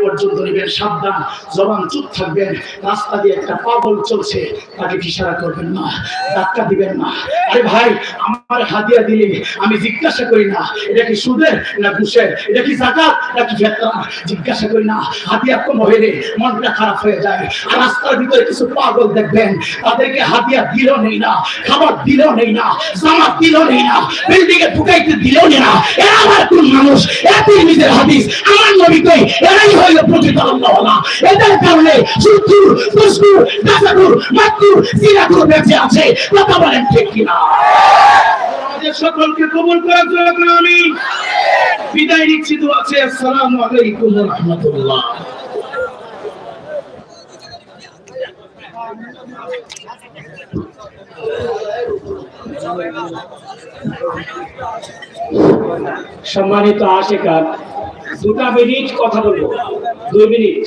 পর্যন্ত নেবেন, সাবধান, জবান চুপ থাকবেন। রাস্তা দিয়ে একটা পাগল চলছে, তাকে ইশারা করবেন না, ধাক্কা দিবেন না। আরে ভাই, আমার হাদিয়া দিলে আমি জিজ্ঞাসা করি না এটা কি সুদের না ঘুষের, এটা কি যাকাত নাকি ফিতরা, জিজ্ঞাসা করি না। হাদিয়া কম হইলে মনটা খারাপ হয়ে যায়। আর রাস্তার ভিতরে কিছু পাগল দেখবেন, তাদেরকে হাদিয়া দিলেও নেই না, খাবার দিলেও নেই না, জামাত দিলেও নেই না, বিল্ডিং এ ঢুকাইতে দিলেও নেই না। এরা আমার কোন মানুষ? এটি নিজের হাদিস, আমার নবী কই এরাই হইল প্রকৃত আল্লাহওয়ালা। এদের কারণে সুদখোর, ঘুষখোর, গাঁজাখোর, মদখোর, জিনাখোর বেঁচে আছে। কথা বলেন ঠিক কিনা? আমাদের সকলকে কবুল করার জন্য আমি বিদায় নিচ্ছি। দোয়া আছে। আসসালামু আলাইকুম ওয়া রাহমাতুল্লাহ। সম্মানিত আশিকার, 2 মিনিট কথা বলবো, 2 মিনিট।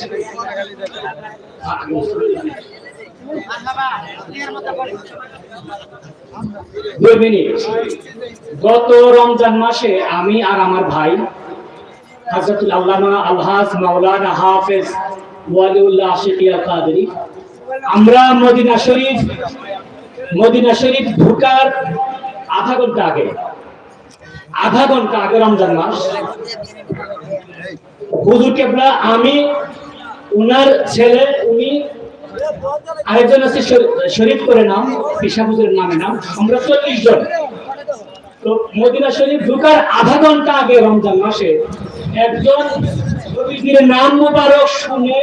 গত রমজান মাসে আমি আর আমার ভাই হযরতুল আল্লামা আলহাজ মাওলানা হাফেজ ওয়ালিউল্লাহ আশিকিয়া কাদেরী, আমরা মদিনা শরীফ ঢোকার আধা ঘন্টা আগে রমজান মাস, হুজুর কেবলা, আমি, উনার ছেলে, উনি আরেকজন আছে শরীফ করে নাম, পেশা হুজুরের নামে নাম, আমরা 40 জন। তো মদিনা শরীফ ঢোকার আধা ঘন্টা আগে রমজান মাসে একজন নবীজির নাম মুবারক শুনে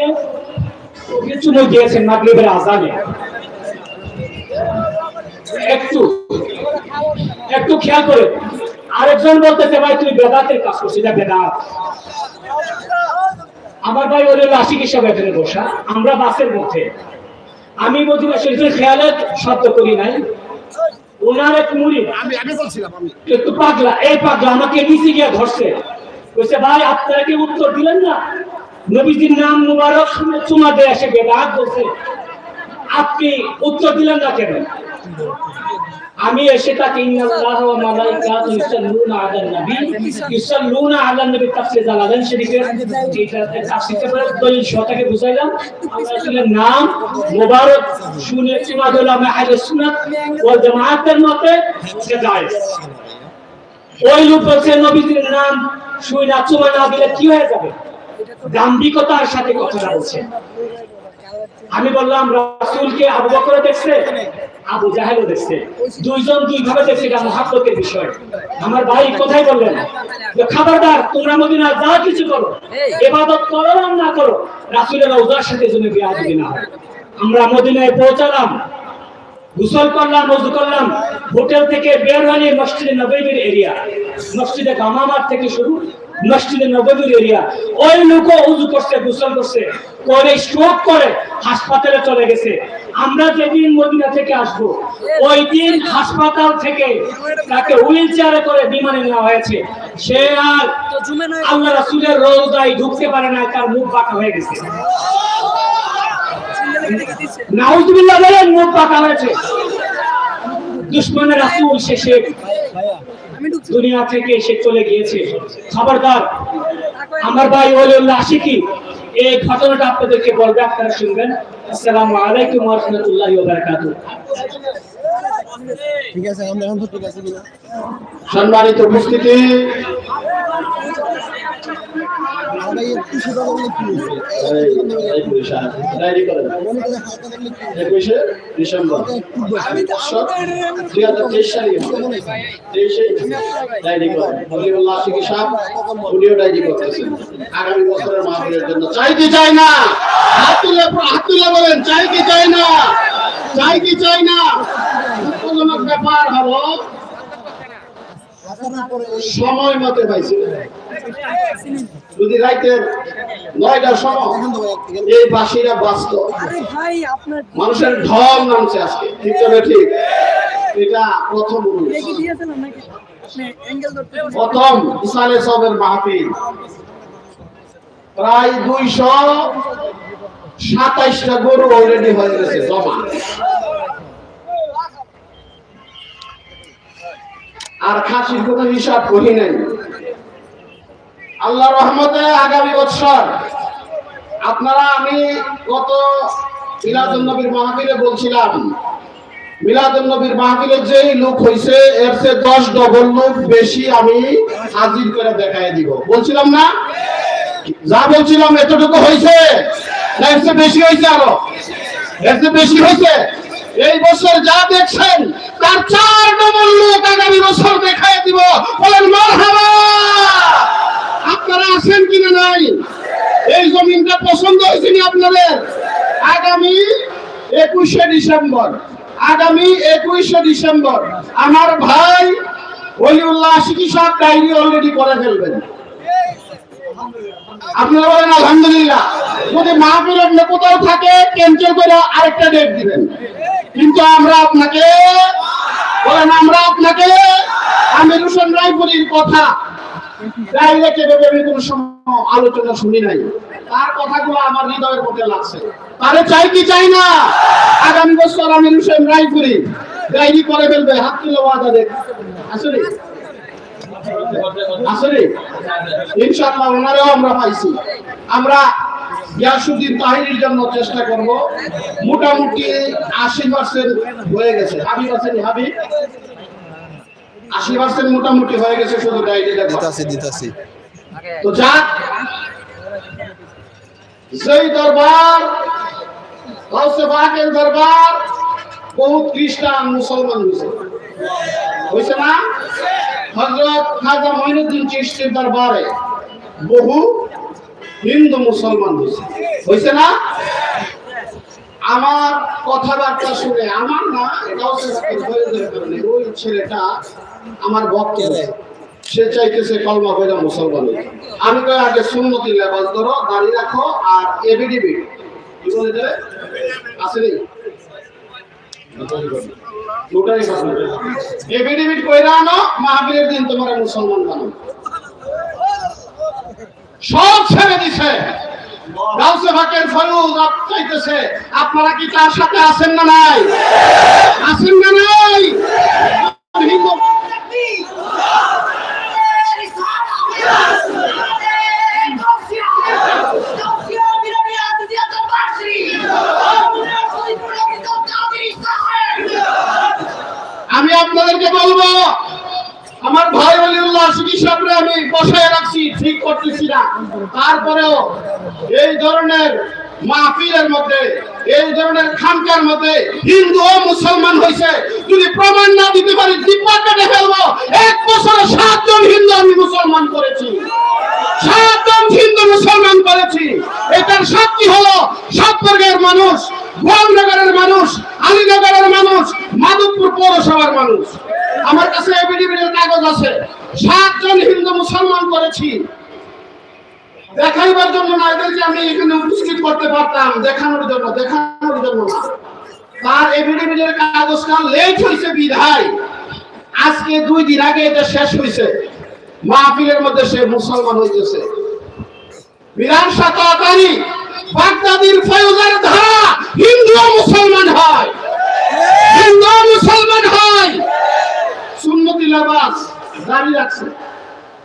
কিছু দিয়েছেন মাগরিবের আযানে। একটু খেয়াল করে, আরেকজন বলতেছে ভাই তুমি বেদাতের কাজ করছিস, এটা বেদাত। আমার ভাই ওদের আশিকি সব এখানে বসা, আমরা বাসের মধ্যে, আমি মদিনা শরীফের খেয়ালত শব্দ করি নাই, ওনার এক মুরিদ আমি বলছিলাম আমি একটু পাগলা, এই পাগলা আমাকে নিচে গিয়ে ধরছে, বলছে ভাই আপনারা কি উত্তর দিলেন না? নবীজির নাম মুবারক শুনে চুমা দিয়ে এসে বেদাত বলছে, আপনি উত্তর দিলেন না কেন? আমি এসে তাকে ইন্নাল্লাহা ওয়া মালাইকাতুহু ইউসাল্লুনা আলান নবী, ইউসাল্লুনা আলান নবী তাফসীর জালালাইন শরীফের তাফসীরটা পড়ে দলিল সহকারে বুঝাইলাম। আমরা আসলে নাম মুবারক শুনে চুমা দিলাম আহলে সুন্নাত ওয়াল জামাআতের মতে এটা জায়েজ। ওই লোক বলছে নবীজির নাম শুনে চুমা না দিলে কি হয়ে যাবে? দাম্ভিকতার সাথে কথা বলছে। আমি বললাম রাসূলকে আবু বকর দেখছে, আবু জাহেলও দেখছে, দুইজন দুই ভাবে দেখছে, এটা মুহাব্বতের বিষয়। আমার ভাই কোথায় বললেন যে খবরদার তোমরা মদিনা যা কিছু করো, ইবাদত করো আর না করো, রাসূলের রওজার সাথে যেন বেয়াদবি না হয়। আমরা মদিনায় পৌঁছালাম, গোসল করলাম, ওযু করলাম, হোটেল থেকে বের হলে মসজিদে নববীর এরিয়া, মসজিদে গামামার থেকে শুরু মসজিদে নববীর এরিয়া। ওই লোক ওযু করছে, গোসল করছে, করে স্ট্রোক করে হাসপাতালে চলে গেছে। আমরা যেদিন মদিনা থেকে আসবো ওই দিন হাসপাতাল থেকে তাকে হুইল চেয়ারে করে বিমানে নেওয়া হয়েছে। সে আর আল্লাহ রাসূলের রওজায় ঢুকতে পারে না, তার মুখ বাঁকা হয়ে গেছে। নাউযুবিল্লাহ বলেন, মুখ বাঁকা হয়েছে। দুশমনের রাসূল শেষে দুনিয়া থেকে এসে চলে গিয়েছে। খবরদার আমার ভাই ওয়ালিউল্লাহ আশিকি এই ঘটনাটা আপনাদেরকে বলবে, আপনারা শুনবেন। আসসালামু আলাইকুম ওয়া রাহমাতুল্লাহি ওয়া বারাকাতুহু। ঠিক আছে, আমরা এখন ঠিক আছে কিনা? সম্মানিত উপস্থিতি, ভাই একটু সেটা বললে কি হইছে? এই পয়সা ডাইরি করেন। 21 ডিসেম্বর 2023 সালে 23 ডাইরি করেন। ওয়ালিউল্লাহ আশিকি সাহেব উনিও ডাইরি করতেছেন আগামী বছরের মাহফিলের জন্য। চাই কি চাই না? হাত তুলে বলেন, চাই কি চাই না? চাই কি চাই না? দুঃখজনক ব্যাপার হলো সময় মতে পাইছি, যদি রাইতের 9টার সময় এই বাসীরা বাঁচত, মানুষের ঢল নামছে আজকে। ঠিক তবে ঠিক, এটা প্রথম ইসালে সবের মাহফিল, প্রায় 227টা গরু অলরেডি হয়ে গেছে জমা। আর খাসির কোনো হিসাব করি নাই। আল্লাহর রহমতে আগামী বছর আপনারা আমি গত মিলাদুন নবীর মাহফিলে বলছিলাম, মিলাদুন নবীর মাহফিলে যেই লোক হইছে এর চেয়ে 10 ডবল লোক বেশি আমি হাজির করে দেখাই দিব, বলছিলাম না? যা বলছিলাম এতটুকু হইছে না এর চেয়ে বেশি হইছে? আরো এর চেয়ে বেশি হইছে। এই বছর যা দেখছেন তার 4 ডবল লোক আগামী বছর দেখাই দিব। বলেন মারহাবা। আপনারা আছেন কিনা নাই? এই জমিনটা পছন্দ হয়েছে নি আপনাদের? আগামী 21শে ডিসেম্বর, আগামী 21শে ডিসেম্বর আমার ভাই ওলিউল্লাহ আশিকি সাহেব ডায়েরি অলরেডি করে ফেলবেন। আপনারা বলেন আলহামদুলিল্লাহ। যদি মাহফিলের কোথাও থাকে ক্যান্সেল করে আরেকটা ডেট দিবেন। কিন্তু আমরা আপনাকে বলেন, আমরা আপনাকে আমির হোসেন রায়পুরীর কথা ডাইরেক্ট এভাবে আমি কোনো সময় আলোচনা শুনি নাই। তার কথাগুলো আমার হৃদয়ের মধ্যে লাগছে। তারে চাই কি চাই না? আগামী বছর আমির হোসেন রায়পুরী ডায়েরি করে ফেলবে। হাত তুলে ওয়াদা দেখ। আসলে আসলে ইনশাআল্লাহ ওনারেও আমরা পাইছি। আমরা গিয়াসউদ্দিন তাহিরির জন্য চেষ্টা করব। মোটামুটি 80% হয়ে গেছে। হাবিব আছেন, হাবিব 80% মোটামুটি হয়ে গেছে। শুধু ডায়েরিটা দিতাছি। তো যাক, সেই দরবার গাউসে পাকের দরবার বহু খ্রিস্টান মুসলমান হয়েছে না? হযরত খাজা মঈনুদ্দিন চিশতির দরবারে বহু হিন্দু মুসলমান হয়েছে না? আমার কথাবার্তা শুনে, আমার না, ওই ছেলেটা আমার ভক্ত, সে চাইতেছে কলমা পড়া মুসলমান। আমি কই আগে সুন্নতি লেবাস ধরো, দাড়ি রাখো, আর এভিডেভিট কি বলে দেবে আসলে এভিডেভিট কইরা আনো, মাহফিলের দিন তোমার মুসলমান বানাবো। সব ছেড়ে দিছে। গাউসে পাকের ফয়ুজ চাইতেছে। আপনারা কি তার সাথে আছেন না নাই? আছেন না নাই? আমি আপনাদেরকে বলবো, আমার ভাই ওলিউল্লাহ আশিকি সাহেবরে আমি বসায় রাখছি, ঠিক করতেছি না। তারপরেও এই ধরনের মাহফিলের মধ্যে, এই ধরনের খানকার মধ্যে হিন্দু ও মুসলমান হয়েছে, যদি প্রমাণ না দিতে পারি জিব্বা কেটে ফেলবো। 1 বছরে 7 জন হিন্দু আমি মুসলমান করেছি, 7 জন হিন্দু মুসলমান করেছি। এটার সাক্ষী হলো সাতবর্গের মানুষ, গোয়ালনগরের মানুষ, আলীনগরের মানুষ, মাধবপুর পৌরসভার মানুষ। আমার কাছে এভিডেভিটের কাগজ আছে। 7 জন হিন্দু মুসলমান করেছি। দেখাইবার জন্য না, এদেরকে আমি এখানে উপস্থিত করতে পারতাম, দেখানোর জন্য না। তার এভিডেভিটের কাগজটা লেট হয়েছে বিধায় আজকে 2 দিন আগে এটা শেষ হয়েছে। মাহফিলের মধ্যে সে মুসলমান হইতেছে। বিরান সাতাতারি বাগদাদির ফয়ুজের ধারা হিন্দু ও মুসলমান হয়, হিন্দু ও মুসলমান হয়। সুন্নতি লেবাস দাঁড়িয়ে রাখছে,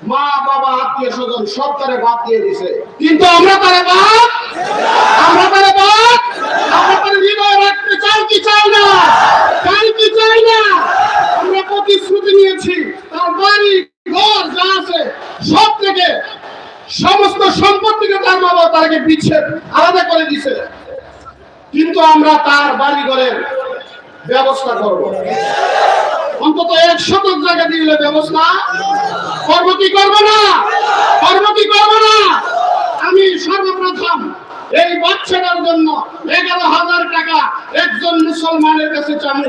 মা বাবা আত্মীয় স্বজন সব তারে বাদ দিয়ে দিছে। কিন্তু আমরা তারে হৃদয়ে রাখতে চাই কি চাই না? আমরা প্রতিশ্রুতি নিয়েছি, তার বাড়ি ঘর যা আছে সব থেকে, সমস্ত সম্পত্তিকে তার বাবা তাকে বিচ্ছেদ আলাদা করে দিছে। কিন্তু আমরা তার বাড়ি ঘরের ব্যবস্থা করব। অন্তত 1 শতক জায়গা দিলে ব্যবস্থা করবো কি করবো না? আমি সর্বপ্রথম এই বাচ্চাটার জন্য 11,000 টাকা একজন মুসলমানের কাছে চাবো।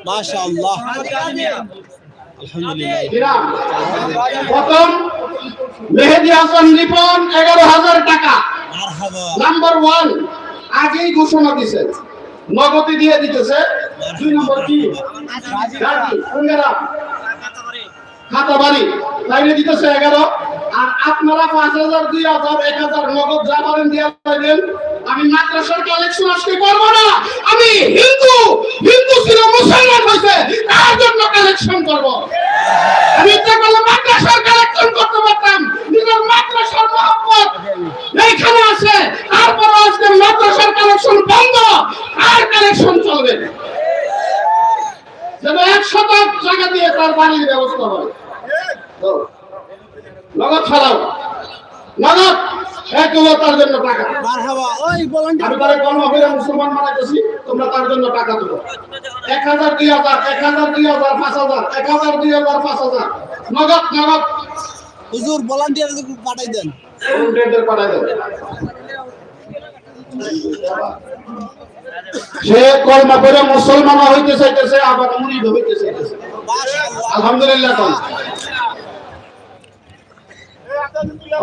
মাশাআল্লাহ, আলহামদুলিল্লাহ। প্রথম মেহেদী হাসান রিপন 11,000 টাকা। নাম্বার 1 আগেই ঘোষণা দিছে, নগদে দিয়ে দিতেছে। 2 নম্বর কি খাতা বাড়ি লাইনে দিতেছে 11। আর আপনারা 5,000, 2,000, 1,000 নগদ যা পারেন দিয়ে দেবেন। আমি মাদ্রাসার কালেকশন আজকে করব না। আমি হিন্দু ছিল মুসলমান হয়েছে তার জন্য কালেকশন করব। আমি ইচ্ছা করলে মাদ্রাসার কালেকশন নগদ ছাড়াও, নগদ এক তার জন্য টাকা। আমি তারা কর্ম করে মুসলমান বানাইতেছি, তোমরা তার জন্য টাকা দেবো। 1000, 2000, 1000, 2000, 5000, 1000, 2000, 5000 নগদ নগদ। হুজুর ভলান্টিয়ার পাঠাই দেন, ভলান্টিয়ারদের পাঠাই দেন। সে কলমা করে মুসলমান হইতে চাইতেছে, আবার মুরিদ হইতে চাইতেছে। আলহামদুলিল্লাহ।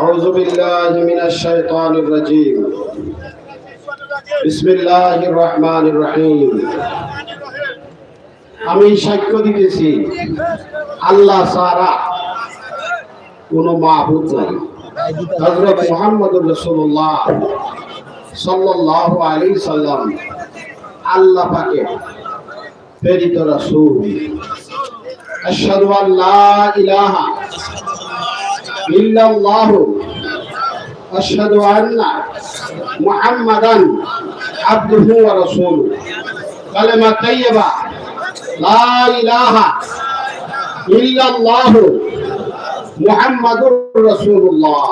আউযু বিল্লাহি মিনাশ শাইতানির রাজীম। বিসমিল্লাহির রহমানির রহিম। আমি সাক্ষ্য দিতেছি আল্লাহ ছাড়া কোনো মাবুদ নাই। হযরত মুহাম্মদুর রাসূলুল্লাহ সাল্লাল্লাহু আলাইহি সাল্লাম আল্লাহ পাকের প্রেরিত রাসূল। আশহাদু আল্লা ইলাহা ইল্লাল্লাহু আশহাদু আন্না মুহাম্মাদান আবদুহু ওয়া রাসূলুহু। কালেমা তাইয়্যিবা লা ইলাহা ইল্লাল্লাহু মুহাম্মাদুর রাসূলুল্লাহ।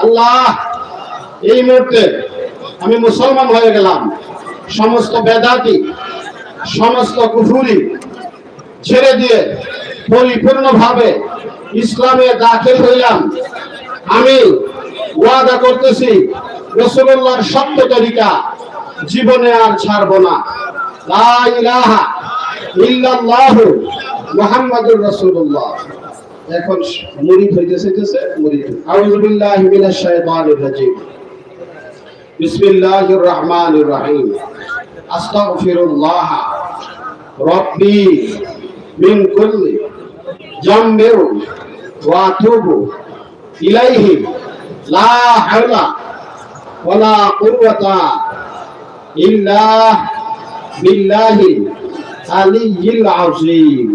আল্লাহ, এই মুহূর্তে আমি মুসলমান হয়ে গেলাম। সমস্ত বেদাতি, সমস্ত কুফরি ছেড়ে দিয়ে পরিপূর্ণভাবে ইসলামে দাখিল হইলাম। আমি ওয়াদা করতেছি রাসূলুল্লাহর সত্য তরিকা জীবনে আর ছাড়ব না। লা ইলাহা ইল্লাল্লাহু মুহাম্মাদুর রাসূলুল্লাহ। এখন মুরিদ হইতে চাইতেছে, মুরিদ। আউযু বিল্লাহি মিনাশ শাইতানির রাজীম। বিসমিল্লাহির রহমানির রহিম। আস্তাগফিরুল্লাহ রাব্বি মিন কুল্লি জামবির ওয়া আতুবু ইলাইহি লা হাওলা ওয়ালা কুওয়াতা ইল্লা বিল্লাহি আলিয়্যিল আযীম।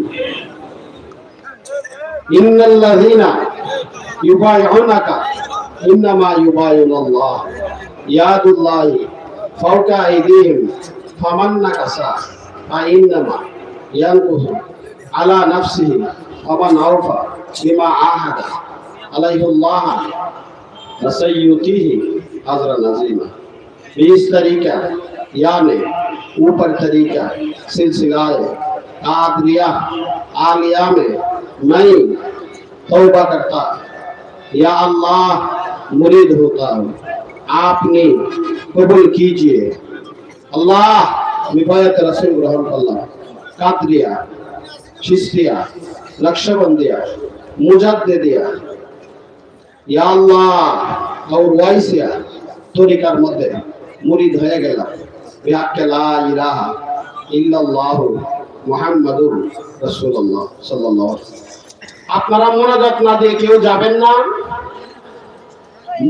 ইন্নাল্লাযীনা ইউবাইউনাকা ইন্নামা ইউবাইউনাল্লাহ ইয়াদুল্লাহি ফাওকা আইদিহিম ফামান নাকাসা ফাইন্নামা ইয়ানকুসু আলা নাফসিহি ওয়া মান আওফা বিমা আহাদা আলাইহিল্লাহ ফাসাইয়ুতিহি আজরান আযীমা। 20 तरीका यानी ऊपर तरीका सिलसिलाए कादरिया आलिया में मैं तौबा करता, या अल्लाह मुरीद होता हूँ, आपने कबूल कीजिए। अल्लाह विबायत रसूल ग्रहण करला। कादरिया, चिश्तिया, नक्शबंदिया, मुजाद्दिदिया, या अल्लाह और वाइसिया तरीकार मध्य मुरीद হয়ে গেলাম। বিহাক্কে লা ইলাহা ইল্লাল্লাহু মুহাম্মাদুর রাসূলুল্লাহ সাল্লাল্লাহু আলাইহি ওয়াসাল্লাম। আপনারা মুনাজাত না দিয়ে কেউ যাবেন না,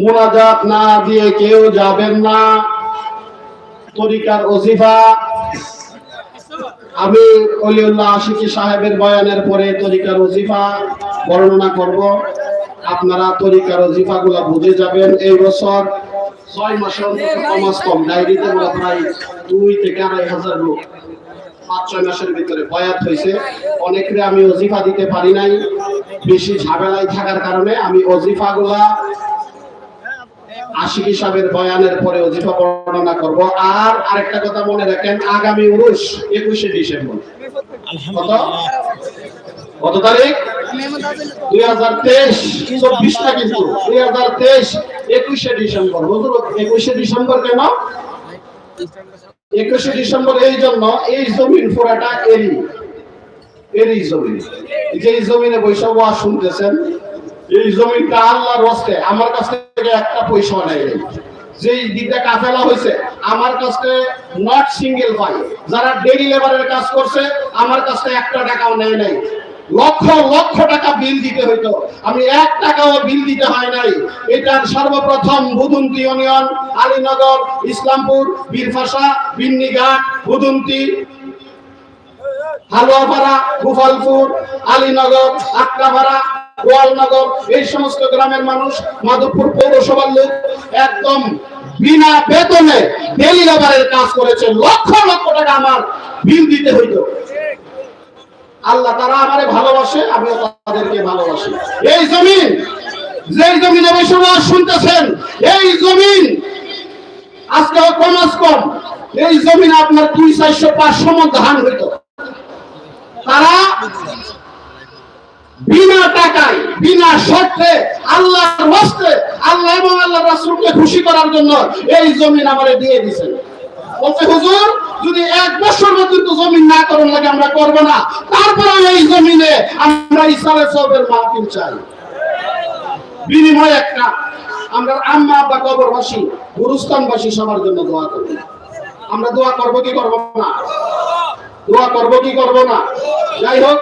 মুনাজাত না দিয়ে কেউ যাবেন না। তরিকার ওজিফা আমি ওলিউল্লাহ আশিকি সাহেবের বয়ানের পরে তরিকার ওজিফা বর্ণনা করব। আপনারা তরিকার ওজিফাগুলো বুঝে যাবেন। এই বছর 6 মাসের কমাস কম ডায়েরিতে প্রায় 2 থেকে 2,500 লোক 5-6 মাসের ভিতরে বয়াত হয়েছে। অনেকরে আমি ওজিফা দিতে পারি নাই, বেশি ঝামেলায় থাকার কারণে। আমি ওজিফাগুলা আশিকি সাহেবের বয়ানের পরে ওজিফা বর্ণনা করব। আর আরেকটা কথা মনে রাখেন, আগামী উরুস 21শে ডিসেম্বর। কত তারিখ? 2023, 24টা কিন্তু 2023 21শে ডিসেম্বর। হুজুর 21শে ডিসেম্বর কেন? 21শে ডিসেম্বর এই জন্য, এই জমিন পুরাটা এরই জমিন। যে জমিনে বৈশাখ ওয়াজ শুনতেছেন, এই জমিনটা আল্লাহর ওয়াস্তে আমার কাছ থেকে একটা পয়সা নেই। যেই দিকটা কাফেলা হয়েছে আমার কাছে নট সিঙ্গেল ভাই, যারা ডেইলি লেবারের কাজ করছে আমার কাছে 1 টাকাও নেয় নাই। লক্ষ লক্ষ টাকা বিল দিতে হইতো, আমি 1 টাকাও বিল দিতে হয় নাই। এটার সর্বপ্রথম বুদুন্তি ইউনিয়ন, আলীনগর, ইসলামপুর, বীরফাশা, বিন্নিঘাট, বুদুন্তি, হালুয়াপাড়া, গোপালপুর, আলীনগর, আটকাপাড়া, গোয়ালনগর, এই সমস্ত গ্রামের মানুষ, মাধবপুর পৌরসভার লোক একদম বিনা বেতনে ডেইলি লেবারের কাজ করেছে। লক্ষ লক্ষ টাকা আমার বিল দিতে হইতো। আল্লাহ তারা আমারে ভালোবাসে, আমিও তাদেরকে ভালোবাসি। এই জমিন, যেই জমিনে বসে শুনতেছেন, এই জমিন আজকে কম এই জমিনে আপনার 200-400 মণ ধান হইত। তারা বিনা টাকায়, বিনা শর্তে, আল্লাহর ওয়াস্তে, আল্লাহ এবং আল্লাহর রাসূলকে খুশি করার জন্য এই জমিন আমারে দিয়ে দিয়েছেন। বলছে হুজুর যদি 1 বছর পর্যন্ত জমিন না করার লাগে আমরা করব না, তারপরে এই জমিনে আমরা ইসলামের সবের মাহফিল চাই। বিনিময় একটা, আমরা আম্মা আব্বা কবরবাসী, গুরুস্থানবাসী সবার জন্য দোয়া করব। আমরা দোয়া করব কি করব না? দোয়া করব কি করব না? যাই হোক,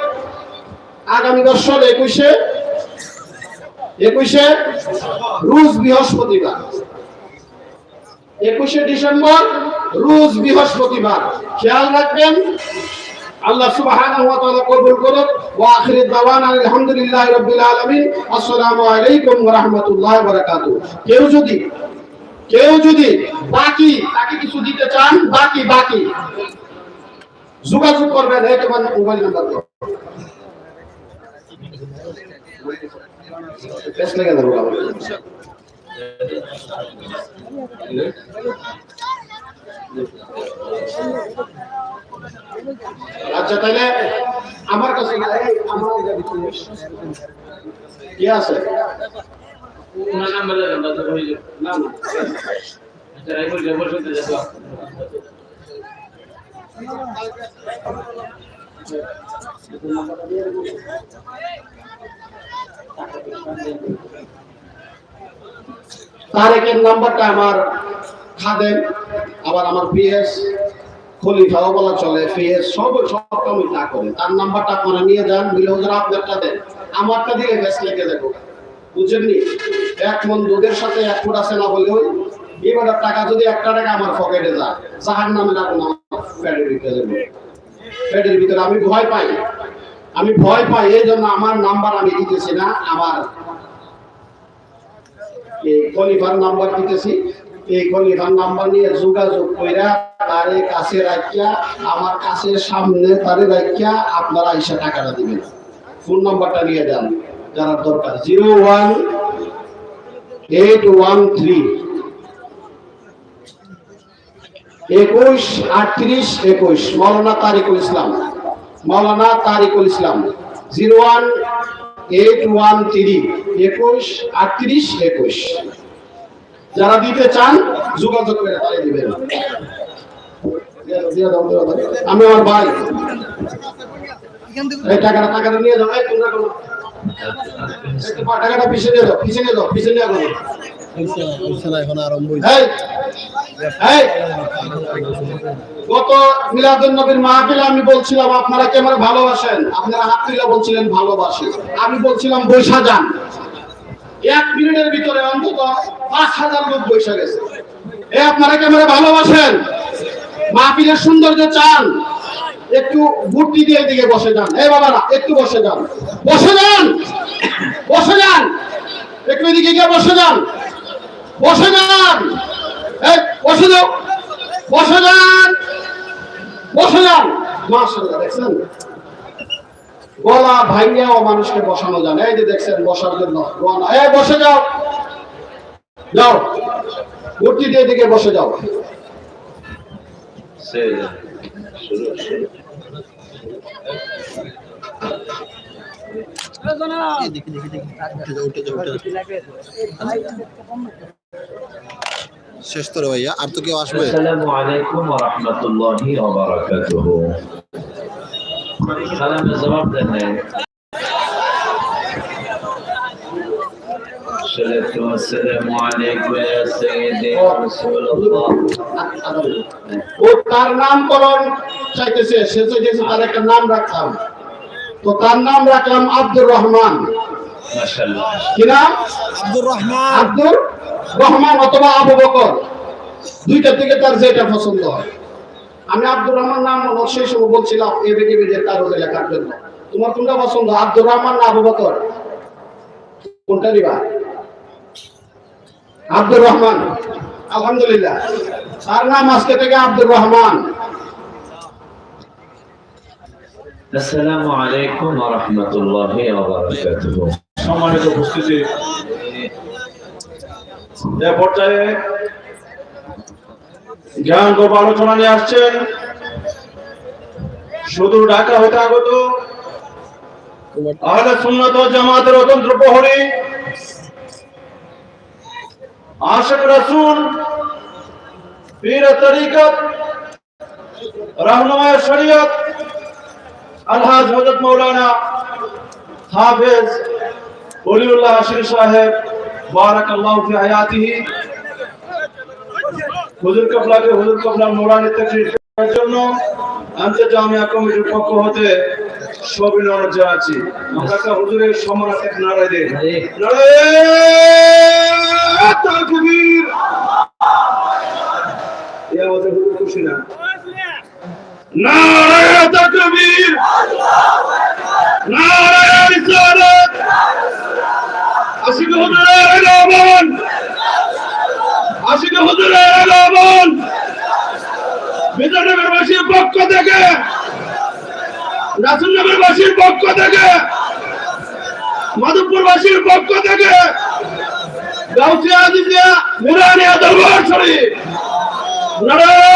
আগামী বছর 21শে রোজ বৃহস্পতিবার, 21শে ডিসেম্বর রোজ বৃহস্পতিবার, খেয়াল রাখবেন। আল্লাহ সুবহানাহু ওয়া তাআলা কবুল করুন। ওয়া আখিরু দাওয়ানা আলহামদুলিল্লাহি রাব্বিল আলামিন। আসসালামু আলাইকুম ওয়া রাহমাতুল্লাহি ওয়া বারাকাতুহু। কেউ যদি বাকি কিছু দিতে চান, বাকি যোগাযোগ করবেন। এই তোমার মোবাইল নাম্বার দাও। বেশ লেগে যাবে বাবা। আচ্ছা তাহলে আমার কাছে কি আছে? ওনার নাম্বার দেন, দাদা হয়ে যাবে। না আচ্ছা রাইফেল ব্যবহার করতে যাও। তারেকের নাম্বারটা আমার খাদেম, আবার আমার পিএস খলিফাও বলা চলে, পিএস সব আমি তা করি। তার নাম্বারটা আপনারা নিয়ে যান, মিলে হুজুর আপনারটা দেন, আমারটা দিলে বেশ লেগে যাবো। বুঝেননি? 1 মণ দুধের সাথে 1 ফুট আছে না বলে ওই এবার টাকা যদি 1 টাকা আমার পকেটে যায়, জাহান্নামে রাখুন আমার পেটের ভিতরে যাবে। পেটের ভিতরে আমি ভয় পাই, এই জন্য আমার নাম্বার আমি দিতেছি না। আমার এই খলিফার নাম্বার দিতেছি, এই খলিফার নাম্বার নিয়ে যোগাযোগ কইরা তারে কাছে রাখিয়া, আমার কাছে সামনে তারে রাখিয়া আপনারা আইসা টাকাটা দিবেন। ফোন নাম্বারটা নিয়ে যান যারা দরকার। 01813 213821 মাওলানা তারিকুল ইসলাম। 01813 213821। যারা দিতে চান যোগাযোগ করে তাই দিবেন। আমি আমার ভাই এই টাকাটা নিয়ে যাও। এই তোমরা কোনো টাকাটা পিছনে নিয়ে যাও। এখন আরম্ভ গত মিলাদুন নবীর মাহফিলে আমি বলছিলাম আপনারা কি আমার ভালোবাসেন? আপনারা হাত তুলে বলছিলেন ভালোবাসি। আমি বলছিলাম বৈশা যান। 1 মিনিটের ভিতরে অন্তত 5000 লোক বৈশা গেছে। আপনারা কি আমার ভালোবাসেন? মাহফিলের সৌন্দর্য চান? একটু বুদ্ধি দিয়ে দিকে বসে যান। এই বাবারা একটু বসে যান, একটু এদিকে গিয়ে বসে যান। এই বসে যান। মাশাআল্লাহ, দেখছেন গলা ভাইয়াও মানুষকে বসানো যান। এই যে দেখছেন বসার জন্য বসে যাও, বুদ্ধি দিয়ে দিকে বসে যাও। শেষ করে ভাইয়া, আর তো কেউ আসবে? আসসালামু আলাইকুম ওয়া রাহমাতুল্লাহি ওয়া বারাকাতুহু। সালামের জবাব দেন। আসসালামু আলাইকুম ইয়া সাইয়্যিদি রাসূলুল্লাহ। ও তার নামকরণ চাইতেছে, সে চাইতেছে তার একটা নাম রাখতাম, তো তার নাম রাখলাম আব্দুর রহমান। মাশাআল্লাহ। কি নাম? আব্দুর রহমান অথবা আবু বকর, দুইটার থেকে তার যেটা পছন্দ হয়। আমি আব্দুর রহমান নাম সেই সময় বলছিলাম এবিটিভিদের কাগজে লেখার জন্য, তোমার কোনটা পছন্দ, আব্দুর রহমান না আবু বকর? কোনটা দিবা? আব্দুর রহমান। আলহামদুলিল্লাহ, তার নাম আজকে থেকে আব্দুর রহমান। আসসালামু আলাইকুম ওয়া রাহমাতুল্লাহি ওয়া বারাকাতুহু। সম্মানিত উপস্থিতি, এ পর্যায়ে জ্ঞান গল্প আলোচনা নিয়ে আসছেন শুধু ঢাকা হতে আগত আহলে সুন্নাত ওয়াল জামাতের অতন্ত্র প্রহরী আশিক রাসূল পীর তরিকত রাহনুমায়ে শরীয়ত আলহাজ হযরত মাওলানা হাফেজ ওলিউল্লাহ আশির সাহেব বারাকাল্লাহু ফি হায়াতিহি। হুজুর কাবলাকে হুজুর কাবলার নুরানি তাকরীর করার জন্য জামিয়া কমিটির পক্ষ হতে সবিনয় জানাচ্ছি। আমরা একটা হুজুরের সম্মানার্থে নারায়ে দেই, নারায়ে তাকবীর। এই আমাদের হুজুর খুশি না? নারায়ে তাকবীর, নারায়ে রিসালাত, আশিক হুজুরের এলামান, আশিক হুজুরের এলামান। বিজয়নগরবাসীর পক্ষ থেকে, রাসূলনগরবাসীর পক্ষ থেকে, মাধবপুরবাসীর পক্ষ থেকে, গাউসিয়া আজিজিয়া নুরানিয়া দরবার শরীফ, নারায়ে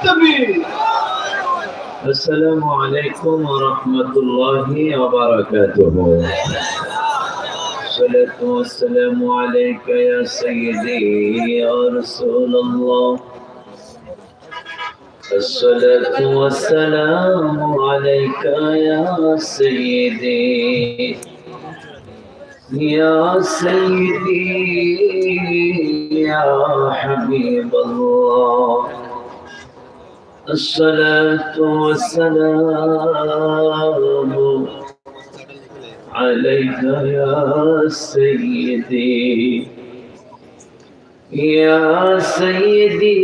তাকবীর। আসসালামু আলাইকুম ওয়া রাহমাতুল্লাহি ওয়া বারাকাতুহু। الصلاة والسلام عليك يا سيدي يا رسول الله. الصلاة والسلام عليك يا سيدي يا سيدي يا حبيب الله. الصلاة والسلام عليك يا سيدي يا سيدي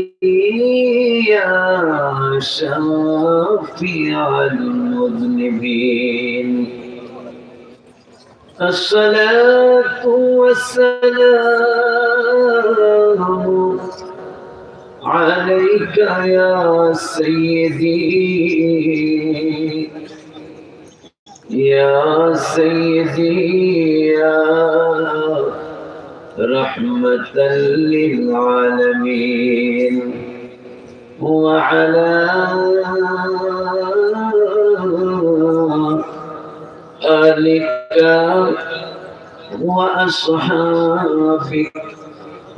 يا شافع المذنبين. الصلاة والسلام عليك يا سيدي يا سيدي يا رحمة للعالمين. وعلى آلك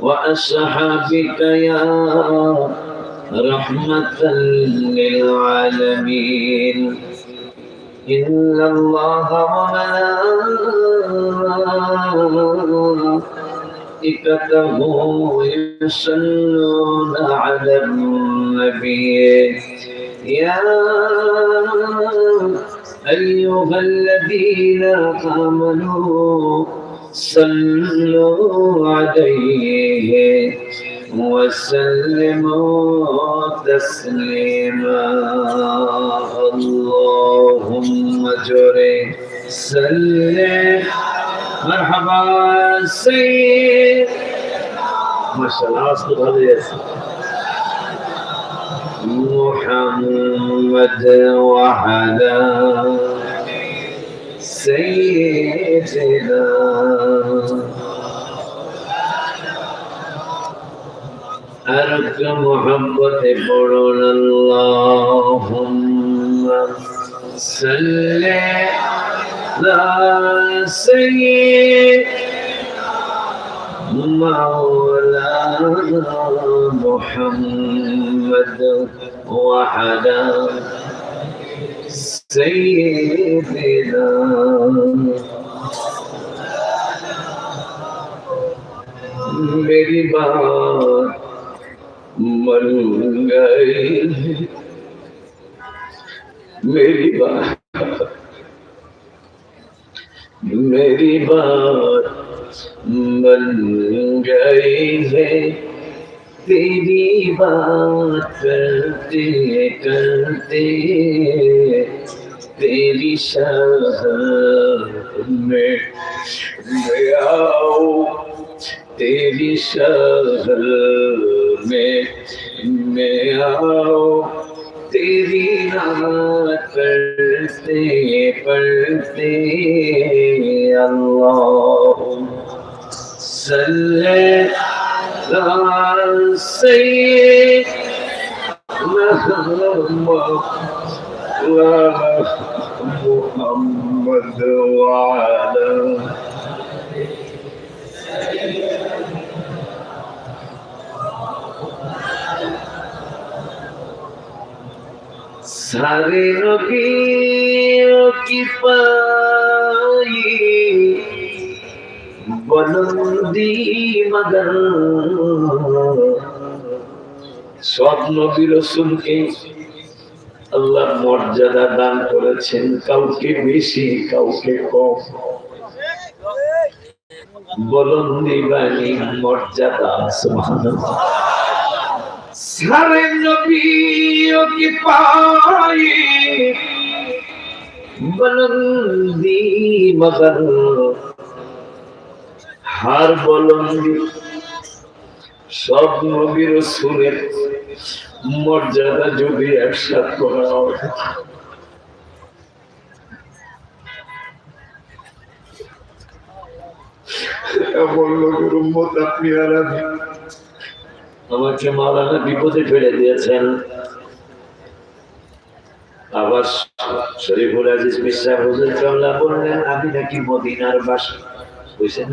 وأصحابك يا رحمة للعالمين. إن الله وملائكته يصلون على النبي يا أيها الذين آمنوا صلوا عليه وسلموا تسليما. اللهم جل سلم مرحبا سيد ما شاء الله أصبر هذا محمد وعلى سيدنا أرك محبت قرون. اللهم صل على سيد مولانا محمد وعلى سيدنا. मेरी बात मन गई, मेरी बात मन गई है, तेरी बात करते करते तेरी शहर में आओ, तेरी शहर में आओ, तेरी नात करते पढ़ते अल्लाहुम्मा सल्ले अला सय्यिदिना मुहम्मद व अला सारे नबियों की पाई बुलंदी मगर সব নবী রাসূলকে আল্লাহ মর্যাদা দান করেছেন, কাউকে বেশি কাউকে কম। বুলন্দি বাণী মর্যাদা সুবহানাল্লাহ। सारे नबियों की पाई बुलंदी मगर हर बुलंदी सब नबी रसूलेर मर्यादा যদি একসাথে করা হয় এমন লোকের উম্মত আপনি আর আমি। আমাকে মাওলানা বিপদে ফেলে দিয়েছেন। আবার শরীফুল আজিজ বিশ্বাস হুজুর কামলা বললেন আমি নাকি মদিনার বাসী, বুঝছেন?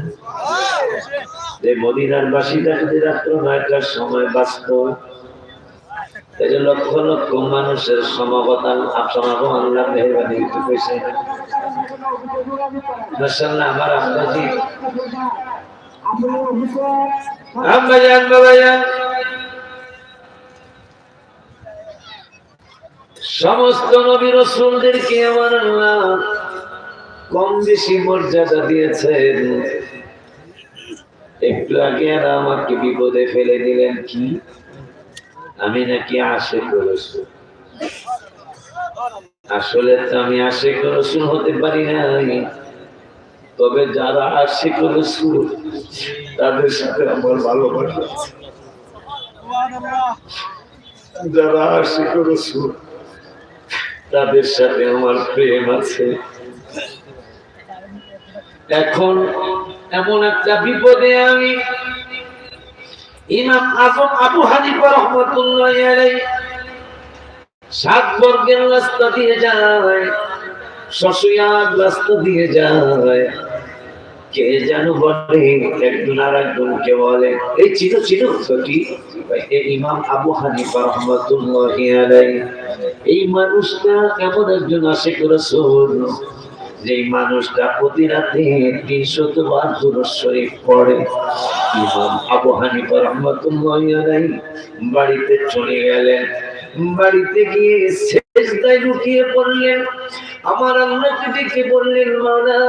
এই মদিনার বাসীটা যদি রাত্র ৯টার সময় বাঁচত, এই লক্ষ লক্ষ মানুষের সমাগম আল্লাহ মেহরবানি কইছে। মাশাআল্লাহ আমার আব্বাজি আম্মাজান বাবাজান সমস্ত নবী রাসূলদেরকে আমার আল্লাহ কম বেশি মর্যাদা দিয়েছেন। একটু আগে আর আমাকে বিপদে ফেলে দিলেন কি আমি নাকি আশিক রাসূল। আসলে তো আমি আশিক রাসূল হতে পারি নাই, তবে যারা আশিক রাসূল তাদের সাথে আমার ভালোবাসা, যারা আশিক রাসূল তাদের সাথে আমার প্রেম আছে। এখন এমন একটা বিপদে আমি ইমাম আজম আবু হানিফা রাহমাতুল্লাহি আলাইহি ৭ বর্গের রাস্তা দিয়ে যায়, শশিয়ার রাস্তা দিয়ে যায়। কে যেন বলে একজন আর একজনকে বলে এই চিনো চিনো সখী এই ইমাম আবু হানিফা রাহমাতুল্লাহি আলাইহি। এই মানুষটা এমন একজন আশিক রাসূল, যে মানুষটা প্রতি রাতে ৩০০ বার দুরূদ শরীফ পড়ে। ইমাম আবু হানিফা রাহমাতুল্লাহি আলাইহি বাড়িতে চলে গেলেন। বাড়িতে গিয়ে সেজদায় লুটিয়ে পড়লেন। আমার আল্লাহকে ডেকে বললেন মাওলা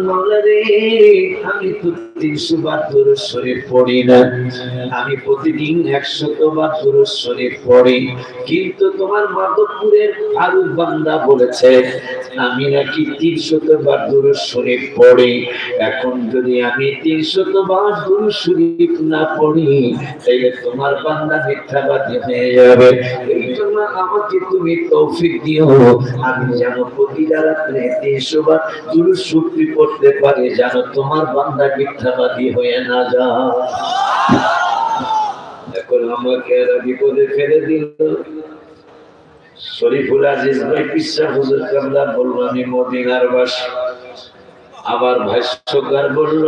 মাওলা রে, আমি তো ৩০০ বার দুরূদ শরীফ পড়ি না, আমি প্রতিদিন ১০০ বার দুরূদ শরীফ পড়ি, কিন্তু তোমার মাধবপুরের ফারুক বান্দা বলেছে আমি নাকি ৩০০ বার দুরূদ শরীফ পড়ি। এখন যদি আমি ৩০০ বার দুরূদ শরীফ না পড়ি তাহলে তোমার বান্দা মিথ্যাবাদী হয়ে যাবে। এই জন্য আমাকে তুমি তৌফিক দিও, আমি যেন প্রতি রাতে ৩০০ বার দুরূদ শরীফ পড়তে পারি, যেন তোমার বান্দা মিথ্যাবাদী হয়ে না যায়। এখন আমাকে এরা বিপদে ফেলে দিল। শরীফুল আজিজ ভাই পিসা হুজুর কামলা বলল আমি মদিনার বাসী। আবার ভাষ্যকার বলল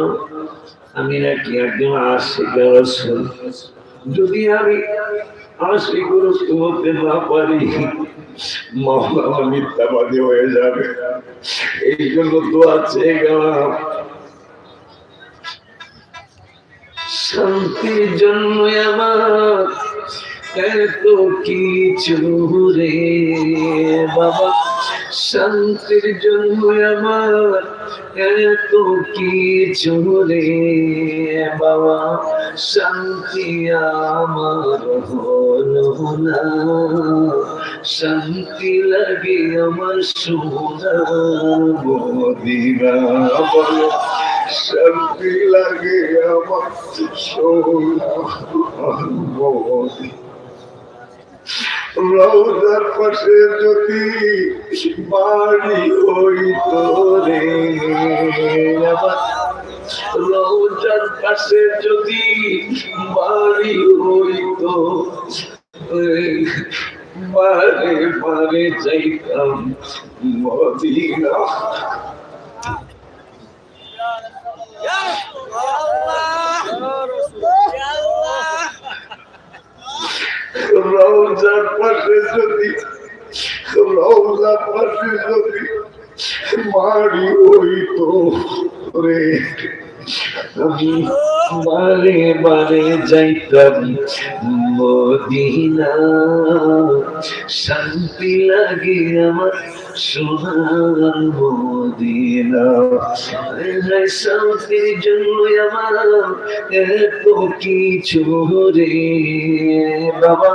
আমি নাকি একজন আশিক রাসূল। যদি আমি আশিক রাসূল হতে না পারি মাওলানা মিথ্যাবাদী হয়ে যাবে। এই জন্য দোয়া চেয়ে গেলাম শান্তির জন্য আমার এত কিছু রে বাবা, শান্তির জন্য আমার এত কিছু রে বাবা, শান্তি আমার হলো না, শান্তি লাগে আমার সোনা মদিনা বলো, শান্তি লাগে আমার সোনা মদিনা। রওজার পাশে যদি বাড়ি হইতো রে আমার, রওজার পাশে যদি বাড়ি হইতো বারে বারে যাইতাম মদিনা। রওজার পাশে যদি, রওজার পাশে যদি বাড়ি হইতো রে আমি বারে বারে যাইতাম মদিনা, শান্তি লাগে আমার সোনার মদিনা। শান্তির জন্য আমার এত কিছু রে বাবা,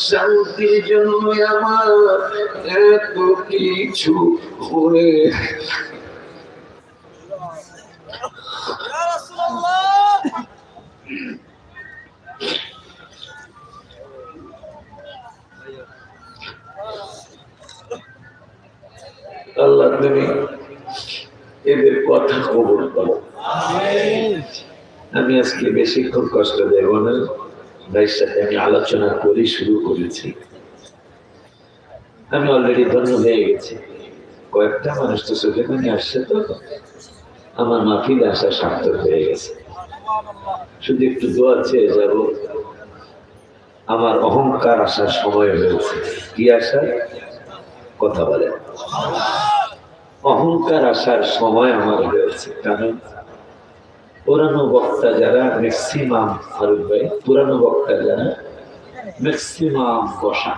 শান্তির জন্য আমার এত কিছু রে। আল্লাহ তুমি এদের কথা কবুল করো। আমি আজকে বেশিক্ষণ কষ্ট দেব না, ভাইয়ের সাথে আমি আলোচনা করে শুরু করেছি। আমি অলরেডি ধন্য হয়ে গেছি, কয়েকটা মানুষ তো চোখে পানি আসছে, তো আমার মাহফিলে আসা সার্থক হয়ে গেছে। শুধু একটু দোয়া চেয়ে যাব, আমার অহংকার আসার সময় হয়েছে। কি আসার কথা বলে? অহংকার আসার সময় আমার হয়েছে। কারণ পুরানো বক্তা যারা ম্যাক্সিমাম, ফারুক ভাই, পুরানো বক্তা যারা ম্যাক্সিমাম বসা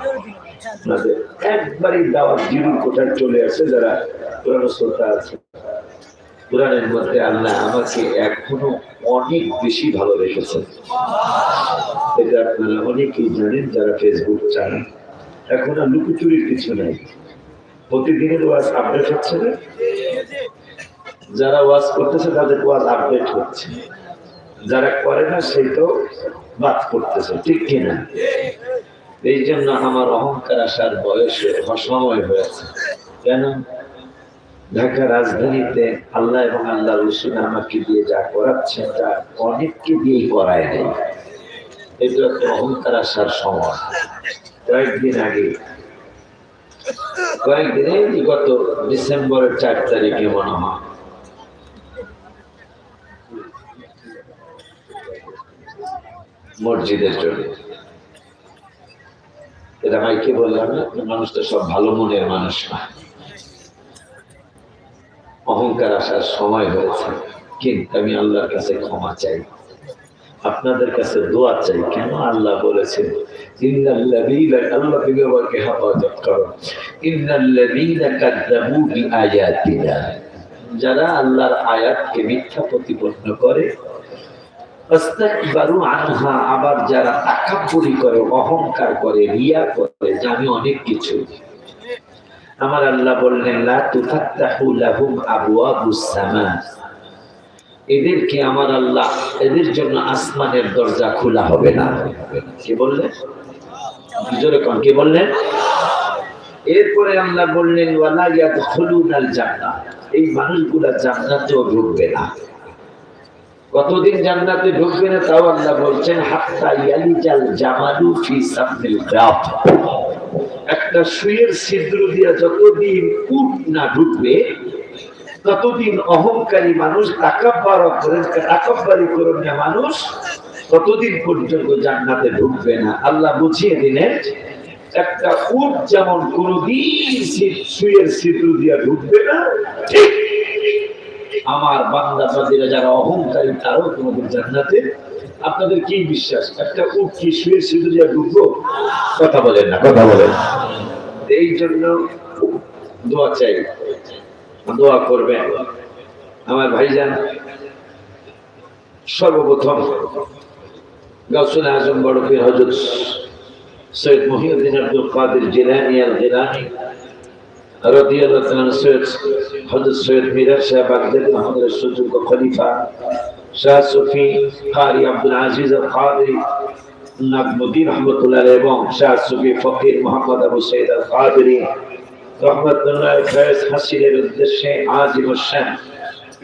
আপনাদের একবারই দাওয়াত জিরুর কোঠায় চলে আসে, যারা পুরানো শ্রোতা আছে। পুরাণের মধ্যে আল্লাহ আমাকে এখনো অনেক বেশি ভালো রেখেছেন, এটা আপনারা অনেকেই জানেন যারা ফেসবুক চালান। এখন আর লুকোচুরির কিছু নাই, প্রতিদিনের ওয়াজ আপডেট হচ্ছে না, যারা ওয়াজ করতেছে তাদের ওয়াজ আপডেট হচ্ছে, যারা করে না সেইটাও বাদ করতেছে, ঠিক কিনা? এই জন্য আমার অহংকার আসার বয়স সময় হয়েছে। কেন? ঢাকা রাজধানীতে আল্লাহ এবং আল্লাহ রসুল আমাকে দিয়ে যা করাচ্ছেন তা অনেককে দিয়ে করায় নেই। এটা তো অহংকার আসার সময়। কয়েকদিনে গত ডিসেম্বরের 4 তারিখে মনে হয় মসজিদের জন্য, এটা ভাইকে বললাম না, মানুষ তো সব ভালো মনের মানুষ না, অহংকার আসার সময় হয়েছে। কিন্তু আমি আল্লাহর কাছে ক্ষমা চাই, আপনাদের কাছে দোয়া চাই। কেন? আল্লাহ বলেছেন ইন্নাল্লাযীনা, আল্লাহ থেকে আমাকে হেফাজত করো, ইন্নাল্লাযীনা কাযযাবু বিআয়াতিনা, যারা আল্লাহর আয়াতকে মিথ্যা প্রতিপন্ন করে, আস্তাকবারু আনহা, আবার যারা তাকাব্বুরি করে, অহংকার করে, রিয়া করে, যে আমি অনেক কিছু। আমার আল্লাহ বললেন লা তুফাত্তাহু লাহুম আবওয়াবুস সামা, এদেরকে আমার আল্লাহ, এদের জন্য আসমানের দরজা খোলা হবে না। কে বললেন? জোরে কোন কে বললেন? এরপরে আল্লাহ বললেন ওয়ালা ইয়াদখুলুনাল জান্নাহ, এই মানুষগুলা জান্নাতেও ঢুকবে না। কতদিন জান্নাতে ঢুকবে না তাও আল্লাহ বলছেন হাত্তা ইয়ালিজাল জামালু ফি সামনিল গাব, একটা সুয়ের ছিদ্র দিয়া যতদিন উট না ঢুকবে ততদিন অহংকারী মানুষ, তাকাব্বারি করে মানুষ ততদিন পর্যন্ত জান্নাতে ঢুকবে না। আল্লাহ বুঝিয়ে দিলেন একটা উট যেমন কোনদিন সুয়ের ছিদ্র দিয়া ঢুকবে না, ঠিক আমার বান্দা বান্দীরা যারা অহংকারী তারাও তোমাদের জান্নাতে। আপনাদের কি বিশ্বাস একটা উট কি সুয়ের ছিদ্র দিয়া ঢুকবো? কথা বলেন না, কথা বলেন। এই জন্য দোয়া চাই, দোয়া করবেন আমার ভাইজান। সর্বপ্রথম গাউসুল আজম বড় পীর হযরত সৈয়দ মুহিউদ্দিন আব্দুল কাদের জিলানী আল জিলানী রাদিয়াল্লাহু তাআলা, সৈয়দ হযরত সৈয়দ মিরাজ সাহেব বাগদাদী আমাদের সুযোগ্য খলিফা, শাহ সুফি কারি আব্দুল আজিজ আল কাদরি নাজমুদ্দিন রহমতুল্লাহ এবং শাহ সুফি ফকির মোহাম্মদ আবু সঈদ আল কাদেরী রহমতুল্লাহ ফয়েজ হাসিলের উদ্দেশ্যে আজিম শান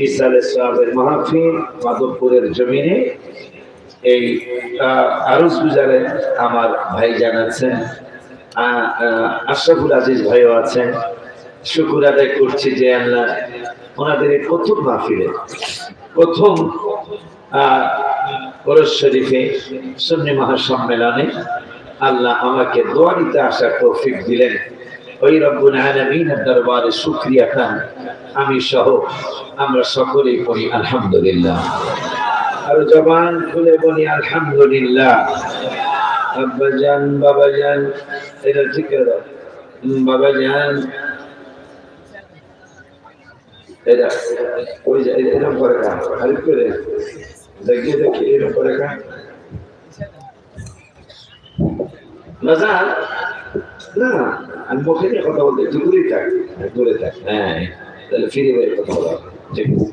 ইসালে সাহেবের মাহফিল মাধবপুরের জমিনে এই আরজ গুজারে আমার ভাই জানাচ্ছেন, আশরাফুল আজিজ ভাইও আছেন। শুকর আদায় করছি যে আল্লাহ ওনাদের এই প্রথম মাহফিলে প্রথম ওরস শরীফে সুন্নি মহাসম্মেলনে আল্লাহ আমাকে দোয়া দিতে আসার তৌফিক দিলেন। ওই রব্বুল আলামিনের দরবারে শুকরিয়া খান আমি সহ আমরা সকলেই পড়ি আলহামদুলিল্লাহ। আর জবান খুলে বলি আলহামদুলিল্লাহ। আব্বাজান বাবাজান এটা ঠিক করে দাও, বাবাজান এটা ওই যে এরকম করে কাজ খালি করে দেখি দেখি এরকম করে কাজ মজা না। আমি মুখে নিয়ে কথা বলতে দূরে থাক, দূরে থাক। হ্যাঁ তাহলে ফিরে বের কথা বলা ঠিক আছে।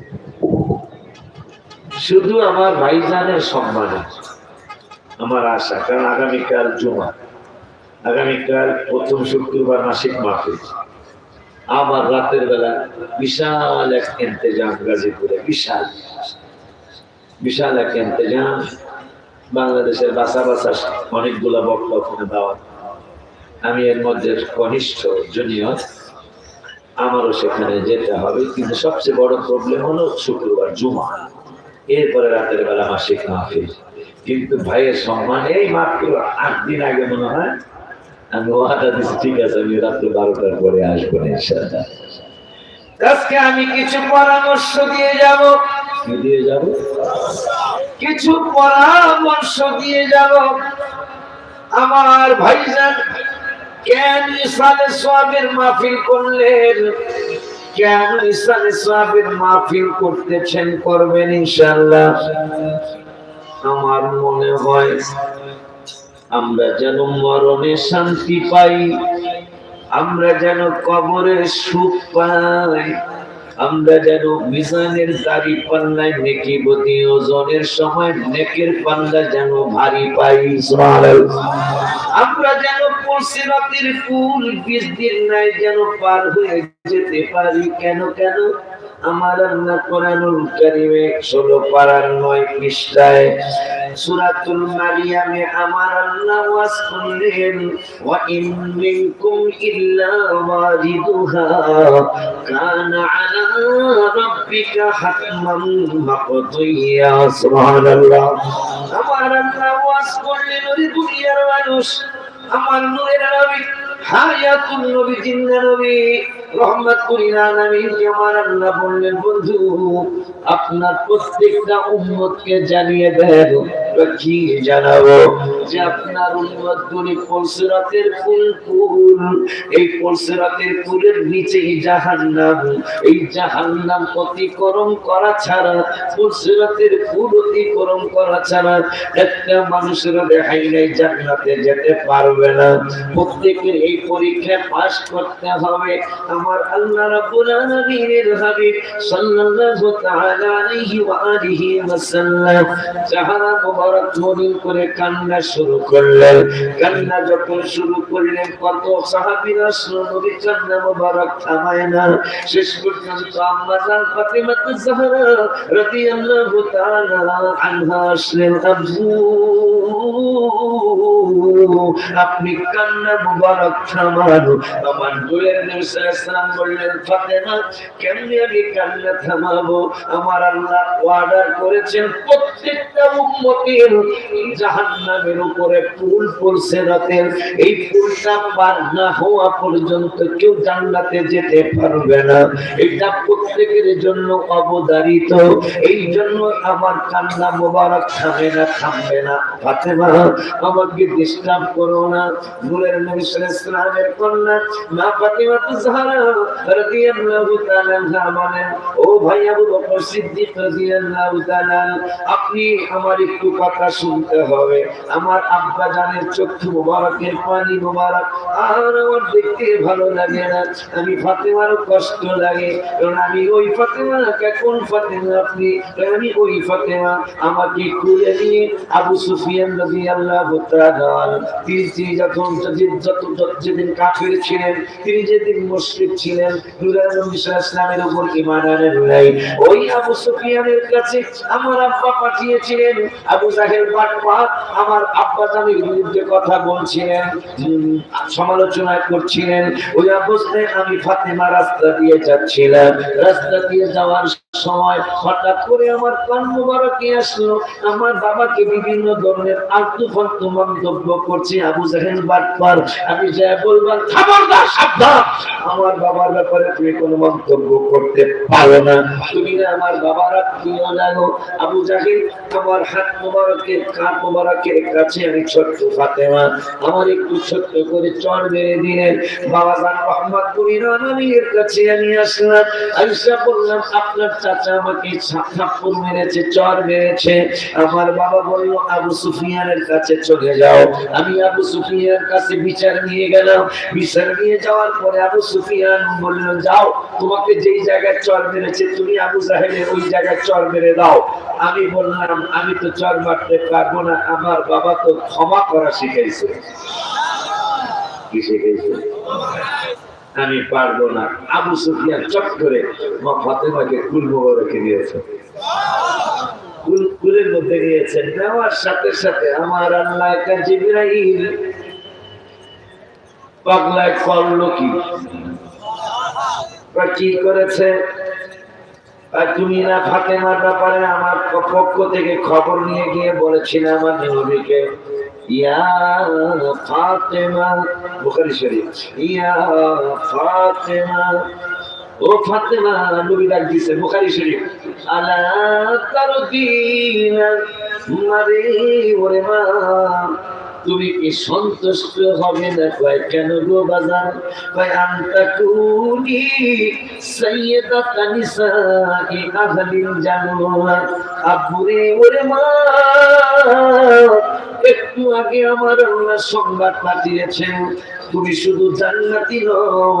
শুধু আমার ভাইজানের সম্মানে আমার আশা, কারণ আগামীকাল জুমা, আগামীকাল প্রথম শুক্রবার মাসিক মাহফিল। আমার রাতের বেলা বিশাল এক ইন্তেজাম গাজীপুরে, বিশাল বিশাল এক ইন্তেজাম। বাংলাদেশের বাসা বাসা অনেকগুলা বক্তা ওখানে দেওয়া, আমি এর মধ্যে কনিষ্ঠ জুনিয়র, আমারও সেখানে যেতে হবে। কিন্তু সবচেয়ে বড় প্রবলেম হলো শুক্রবার জুমা, এরপরে রাতের বেলা মাসিক মাহফিল। কিন্তু ভাইয়ের সম্মান এই মাত্র 8 দিন আগে মনে হয় আমি ওয়াদা দিচ্ছি, ঠিক আছে আমি রাত্রে 12টার পরে আসবো ইনশাআল্লাহ। আজকে আমি কিছু পরামর্শ দিয়ে যাব, কিছু পরামর্শ দিয়ে যাব। আমার ভাইজান কেন ইসালে সাহেবের মাহফিল করলেন, কেন ইসালে সাহেবের মাহফিল করতেছেন, করবেন ইনশাআল্লাহ। আমার মনে হয় আমরা যেন মরণে শান্তি পাই, আমরা যেন কবরে সুখ পাই, আমরা যেন মিজানের দাড়ি পাল্লায় নেকি বদি ওজনের সময় নেকের পাল্লা যেন ভারী পাই। সুবহানাল্লাহ। আমরা যেন পুলসিরাতের পুল 20 দিন নাই যেন পার হয়ে যেতে পারি। কেন কেন আমার আল্লাহ কোরআনুল কারীমে 16 পারার 9 পৃষ্ঠায় সূরাতুল মারিয়ামে আমার আল্লাহ ওয়াজ করলেন, ওয়া ইন মিনকুম ইল্লা ওয়ারিদুহা কানা আলা রাব্বিকা হাতমান মাকদিয়া। সুবহানাল্লাহ। আমার আল্লাহ ওয়াজ করলেন, ওরে দুনিয়ার মানুষ, আমার নূরের নবী হায়াতুল নবী জিন্নাহ নবী রহমাতুল আলামিন আমার আল্লাহ বললেন, বন্ধু আপনার প্রত্যেকটা উম্মতকে জানিয়ে দেন। কি জানাবো? যে আপনার উম্মত গুলি পুলসিরাতের পুল, এই পুলসিরাতের পুলের নিচেই জাহান্নাম। এই জাহান্নাম অতিক্রম করা ছাড়া, পুলসিরাতের পুল অতিক্রম করা ছাড়া একটা মানুষের রেহাই নেই, জান্নাতে যেতে পারবে না। প্রত্যেকের এই পরীক্ষা পাস করতে হবে। আমার আল্লাহ রাব্বুল আলামিনের হাবিব সাল্লাল্লাহু তাআলা আলাইহি ওয়া আলিহি ওয়াসাল্লাম চেহারা মোবারক মলিন করে কান্না শুরু করলেন। কান্না যখন শুরু করলেন, কত সাহাবীরা নবী কান্না মোবারক থামায় না। শেষ পর্যন্ত আম্মা জান ফাতিমা জাহরা রাদিয়াল্লাহু তাআলা আনহা আসলেন, আব্বু আপনি কান্না মোবারক থামানো। আমার দূরের নবী সাল্লাল্লাহু আলাইহি ওয়াসাল্লাম বললেন, ফাতেমা কেমনে আমি কান্না থামাবো? আমার আল্লাহ ওয়াদা করেছেন প্রত্যেকটা উম্মতের জাহান্নামের উপরে পুল পুলসিরাতের, এই পুলটা পার না হওয়া পর্যন্ত কেউ জান্নাতে যেতে পারবে না। এটা প্রত্যেকের জন্য অবধারিত। এই জন্য আমার কান্না মোবারক থামবে না। ফাতেমা আমাকে ডিস্টার্ব করো না। নূরের নবী সাল্লাল্লাহু আলাইহি ওয়াসাল্লামের কন্যা মা ফাতিমা জাহরা রাদিয়াল্লাহু তাআলা আনহা বলেন, ও ভাই আবু বকর সিদ্দিক রাদিয়াল্লাহু তাআলা, আপনি আমার একটু কথা শুনতে হবে। আমার আব্বা জানের চক্ষু মোবারকের পানি মোবারক আর আমার দেখতে ভালো লাগে না। আমি ফাতেমারও কষ্ট লাগে, কারণ আমি ওই ফাতেমা না, কোন ফাতেমা আপনি? আমি ওই ফাতেমা। আমাকে কুলে নিয়ে আবু সুফিয়ান রাদিয়াল্লাহু তাআলা তিনি যখন যেদিন কাফির ছিলেন, তিনি যেদিন মুশরিক ছিলেন, নূরে নবী সাল্লাল্লাহু আলাইহি ওয়াসাল্লামের উপর ঈমান আনেন নাই, ওই আবু সুফিয়ানের কাছে আমার আব্বা পাঠিয়েছিলেন। আবু জাহেল বাটপার আমার আব্বা জানের বিরুদ্ধে কথা বলছিলেন, সমালোচনা করছিলেন। ওই অবস্থায় আমি ফাতেমা রাস্তা দিয়ে যাচ্ছিলাম। রাস্তা দিয়ে যাওয়ার সময় হঠাৎ করে আমার কান মোবারকে আসলো, আমার বাবাকে বিভিন্ন ধরনের আলতু-ফালতু মন্তব্য করছে আবু জাহেল বাটপার। আমি যা বললাম, খবরদার, সাবধান, আমার বাবার ব্যাপারে তুমি কোনো মন্তব্য করতে পারো না, তুমি না আমার বাবার আত্মীয় জানো। আবু জাহেল আমার হাত মোবারকের কান মোবারকের কাছে আমি ছোট্ট ফাতেমা আমার একটু ছোট্ট করে চড় মেরে দিলেন। বাবা জান মোহাম্মদ নবীর কাছে আমি আসলাম, আয়েশা বললাম আপনার চাচা আমাকে থাপ্পড় মেরেছে, চড় মেরেছে। আমার বাবা বলল আবু সুফিয়ানের কাছে চলে যাও। আমি আবু সুফিয়ানের কাছে বিচার নিয়ে গেলাম। বিচার নিয়ে যাওয়ার পরে আবু সুফিয়ান বলল, যাও, তোমাকে যেই জায়গায় চড় মেরেছে তুমি আবু জাহেলের ওই জায়গায় চড় মেরে দাও। আমি বললাম আমি তো চড় মারতে পারবো না, আমার বাবা তো ক্ষমা করা শিখাইছে। কি শিখাইছে? আমি পারবো না। আবু সুফিয়ান চট করে মা ফাতেমাকে কুল মোবারকে দিয়েছে, কুলের মধ্যে নিয়েছেন। নেওয়ার সাথে সাথে আমার আল্লাহ জিবরাইল পাগলায় করলো কি করেছে? তুমি না ফাতেমার ব্যাপারে আমার পক্ষ থেকে খবর নিয়ে গিয়ে বলেছিলাম আমার নবীকে, ইয়া ফাতেমা, বুখারী শরীফ, ইয়া ফাতেমা, ও ফাতেমা, নবী ডাক দিয়েছে, বুখারী শরীফ, আলা তারদিনা মারে, ওরে মা তুমি কি সন্তুষ্ট হবে না? কয় কেন গো বাজার? কয় আনতা কুনি সাইয়্যিদাতা নিসাই আহলিল জান্নাত। আব্বুরে, ওরে মা, একটু আগে আমার আল্লাহ সংবাদ পাঠিয়েছেন তুমি শুধু জান্নাতি নও,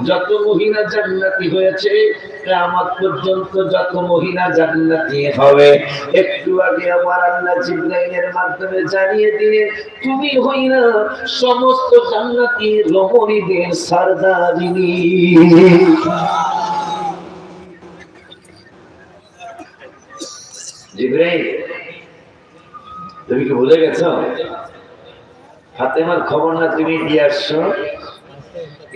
যত মহিলা জান্নাতি হয়েছে কিয়ামত পর্যন্ত যত মহিলা জান্নাতি হবে। একটু আগে আমার আল্লাহ জিবরাইলের মাধ্যমে জানিয়ে দিলেন তুমি হইলা সমস্ত জান্নাতি রমণীদের সরদারিনী। জিবরাইল, তুমি কি ভুলে গেছো? ফাতেমার খবর না তুমি দিয়ে আসছো?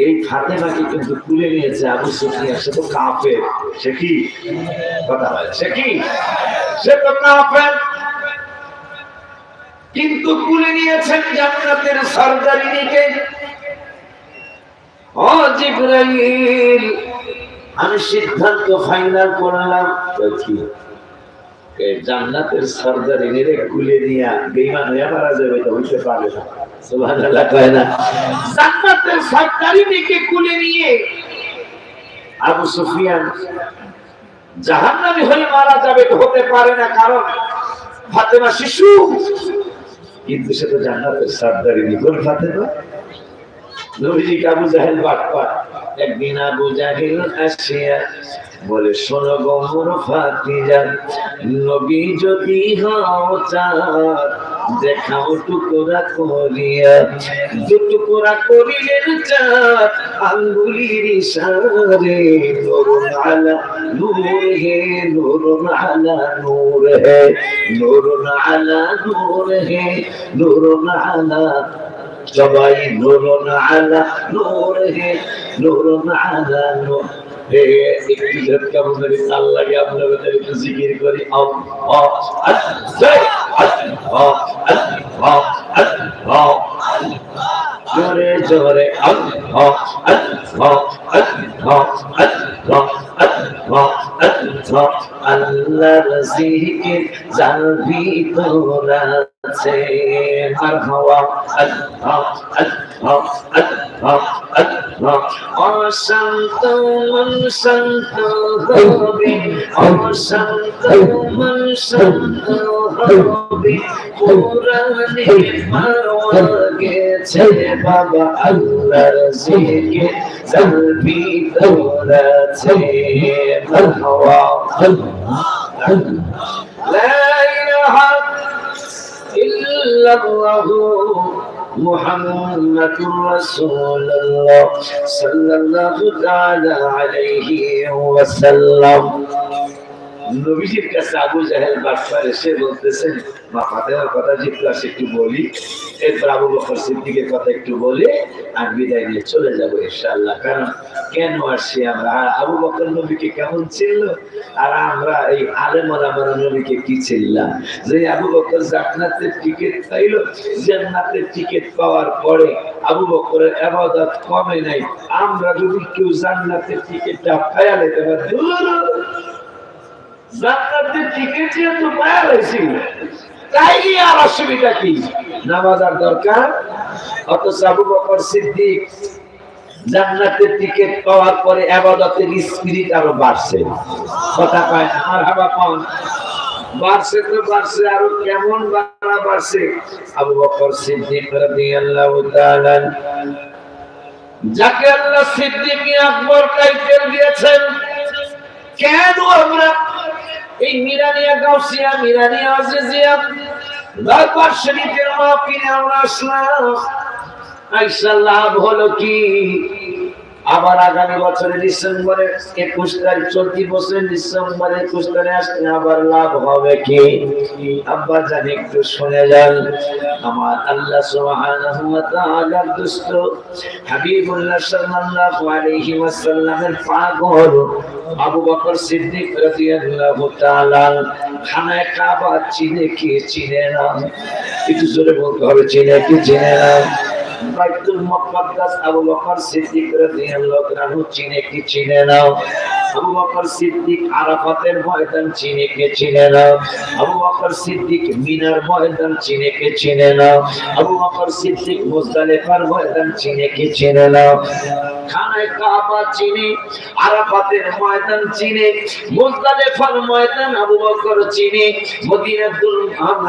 এই ফাতেমাকে কিন্তু তুলে নিয়েছে আবু সুফিয়ান। সে তো কাফের। সে কি কথা বলে? সে কি? সে তো কাফের, কিন্তু তুলে নিয়েছেন জান্নাতের সরদারিনীকে। ও জিবরাইল, আমি সিদ্ধান্ত ফাইনাল করলাম, জান্নাতের সরদারিনীরে কুলে নিয়ে বেঈমান হয়ে মারা যাবে, তো হইতে পারে না। সুবহানাল্লাহ কয় না? জান্নাতের সরদারিনীকে কুলে নিয়ে আবু সুফিয়ান জাহান্নামী হয়ে মারা যাবে, তো হতে পারে না, কারণ ফাতেমা শিশু, কিন্তু সে তো জান্নাতের সরদারিনী। কোন ফাতেমা? নবীজিকে আবু জাহেল বাটপার। একদিন আবু জাহেল আসিয়া বলে, শোনো গো মোর ভাতিজা, নবী যদি হও চাঁদ দেখাও টুকরা করিয়া। টুকরা করিলেন চাঁদ আঙ্গুলির ইশারে, নূরুন আলা নূর হে, নূরুন আলা নূর হে, নূরুন আলা নূর হে, নূরুন আলা, সবাই নূরুন আলা নূর হে, নূরুন আলা নূর। একটু ঝটকা বন্ধু তাল লাগে, আপনাদের একটু জিকির করি। জোরে জোরে আল্লাহর জিকির যার ভিতরে আছে, আর হওয়া আল্লাহ আল্লাহ আল্লাহ আল্লাহ। অশান্ত মন শান্ত হবে, অশান্ত মন শান্ত হবে কোরআনে পাওয়া গেছে বাবা আল্লাহর জিকির জলবি তোরাছে মারহাবা লা ইলাহা ইল্লাল্লাহু মুহাম্মাদুর রাসূলুল্লাহ সাল্লাল্লাহু তাআলা আলাইহি ওয়াসাল্লাম। নবীজির কাছে আবু জাহেল বাদশাহ এসে বলতেছেন, মা ফাতেমার কথা যেগুলো আছে একটু বলি, এরপর আবু বকর সিদ্দিকের কথা একটু বলে আর বিদায় নিয়ে চলে যাবো ইনশাআল্লাহ। কারণ কেন আসছি আমরা, আর আবু বকর নবীকে কেমন ছিল আর আমরা এই আলেম ওলামারা নবীকে কি ছিলাম। যে আবু বকর জান্নাতের টিকিট পাইল, জান্নাতের টিকিট পাওয়ার পরে আবু বকরের ইবাদত কমে নাই। আমরা যদি কেউ জান্নাতের টিকিটটা পাইয়া লইতে পারি, জান্নাতের টিকিট যেহেতু পাওয়া হয়েছি, তাই আর অসুবিধা কি, নামাজ আর দরকার। অথচ আবু বকর সিদ্দিক জান্নাতের টিকিট পাওয়ার পরে ইবাদতের স্পিরিট আরো বাড়ছে। কথা কয় না মারহাবা কোন বাড়ছে, তো বাড়ছে, আরো কেমন বাড়ছে। আবু বকর সিদ্দিক রাদিয়াল্লাহু তাআলা, যাকে আল্লাহ সিদ্দিক আকবর টাইটেল দিয়েছেন, কেন আমরা এই মিরানিয়া গাউসিয়া, মিরানিয়া আজিজিয়া দরবার শরীফের মাহফিলে আমরা আসলাম, আইসা লাভ হলো কি? আবার আগামী বছরের ডিসেম্বরে 21 তারিখ, চলতি বছরের ডিসেম্বরে 21 তারিখ আসলে আবার লাভ হবে কি? আব্বা জানি একটু শুনে যান। আমার আল্লাহ সুবহানাহু ওয়া তাআলার দুষ্ট হাবিবুল্লাহ সাল্লাল্লাহু আলাইহি ওয়াসাল্লামের পাগল আবু বকর সিদ্দিক রাদিয়াল্লাহু তাআলা খানায়ে কাবা চিনে কি চিনে না? একটু জোরে বলতে হবে, চিনে কি চিনে না? বাইতুল মুকাদ্দাস আবু বকর সিদ্দিক রাদিয়াল্লাহু আনহু চিনে কি চিনে না? আবু বকর সিদ্দিক আরাফাতের ময়দান চিনে কে চিনে না? আবু বকর সিদ্দিক মিনার ময়দান চিনে কে চিনে না? আবু বকর সিদ্দিক মুজদালিফার ময়দান চিনে কে চিনে না? খানায়ে কাবা চিনে, আরাফাতের ময়দান চিনে, মুজদালিফার ময়দান আবু বকর চিনে, মদিনাতুল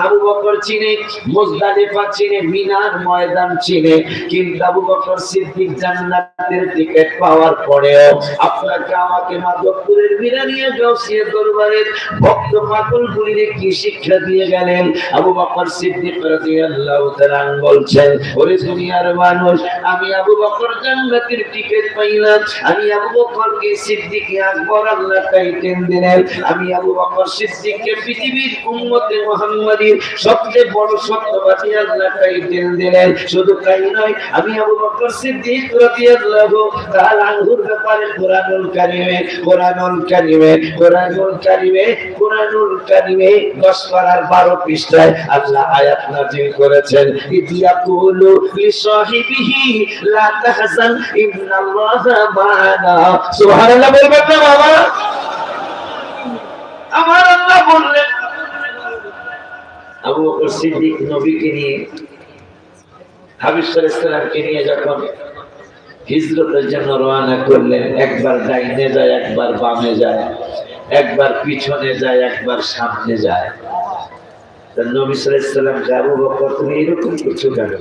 আবু বকর চিনে, মুজদালিফা চিনে, মিনার ময়দান চিনে। কিন্তু আবু বকর সিদ্দিক জান্নাতের টিকিট পাওয়ার পরেও আপনাকে আমাকে মাধবপুরের মিরানিয়া গাউসিয়া দরবারের ভক্ত পাগলগুলিরে কি শিক্ষা দিয়ে গেলেন? আবু বকর সিদ্দিক রাদিয়াল্লাহু তাআলা বলছেন, ওরে দুনিয়ার মানুষ, আমি আবু বকর জান্নাতের টিকিট পাইলাম, আমি আবু বকরকে সিদ্দিক আকবর আল্লাহ টাইটেল দিলেন, আমি আবু বকর সিদ্দিককে পৃথিবীর উম্মতে মুহাম্মাদীর সবচেয়ে বড় সত্যবাদী আল্লাহ টাইটেল দিলেন। শুধু তাই নয়, আমি আবু বকর সিদ্দিক রাদিয়াল্লাহু তাআলা আনহুর ব্যাপারে কোরআনুল কারীমে 10 পারার 12 পৃষ্ঠায় আল্লাহ আয়াত নাযিল করেছেন, ইদিয়াকুলু লিসাহিবিহি লা তাহজান ইন্নাল্লাহা মা'ানা। সুবহানাল্লাহ বলবেন না বাবা? আমার আল্লাহ বললেন, আবু বকর সিদ্দিক নবীকে নিয়ে, হাবিব সাল্লাল্লাহু আলাইহি সাল্লামকে নিয়ে যখন হিজরতের জন্য রওনা করলেন, একবার ডাইনে যায়, একবার বামে যায়, একবার পিছনে যায়, একবার সামনে যায়। নবী সাল্লাল্লাহু আলাইহি সাল্লাম, আবু বকর তুমি এরকম করছো কেন?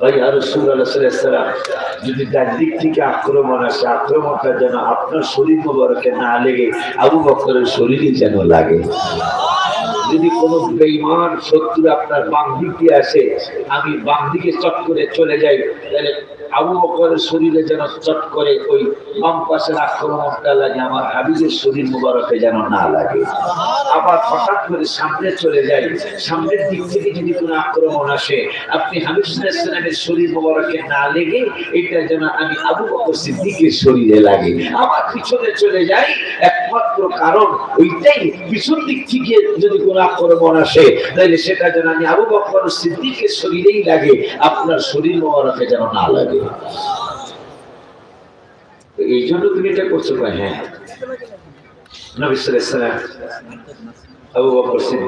ওই রাসূলুল্লাহ সাল্লাল্লাহু আলাইহি সাল্লাম, যদি ডান দিক থেকে আক্রমণ আসে, আক্রমণটা যেন আপনার শরীর মোবারকে না লেগে আবু বকরের শরীরে যেন লাগে। যদি কোনো বেঈমান শত্রু আপনার বাম দিকে আসে, আমি বাম দিকে চট করে চলে যাই, তাহলে আবু বকরের শরীরে যেন চট করে ওই বাম পাশের আক্রমণটা লাগে, আমার হাবিবের শরীর মুবারকে যেন না লাগে। আবার হঠাৎ করে সামনে চলে যাই, সামনের দিক থেকে যদি কোনো আক্রমণ আসে, আপনি হাবিব সাল্লাল্লাহু আলাইহি সাল্লামের শরীর মুবারকে না লেগে এটা যেন আমি আবু বকর সিদ্দিকের শরীরে লাগে। আবার পিছনে চলে যাই, একমাত্র কারণ ওইটাই, পিছন দিক থেকে যদি কোনো আক্রমণ আসে, তাহলে সেটা যেন আমি আবু বকর সিদ্দিকের শরীরেই লাগে, আপনার শরীর মুবারকে যেন না লাগে। এই জন্য তুমি এটা করছো? হ্যাঁ, নবী সাল্লাল্লাহু আলাইহি ওয়াসাল্লাম আবু বকর সিদ্দিক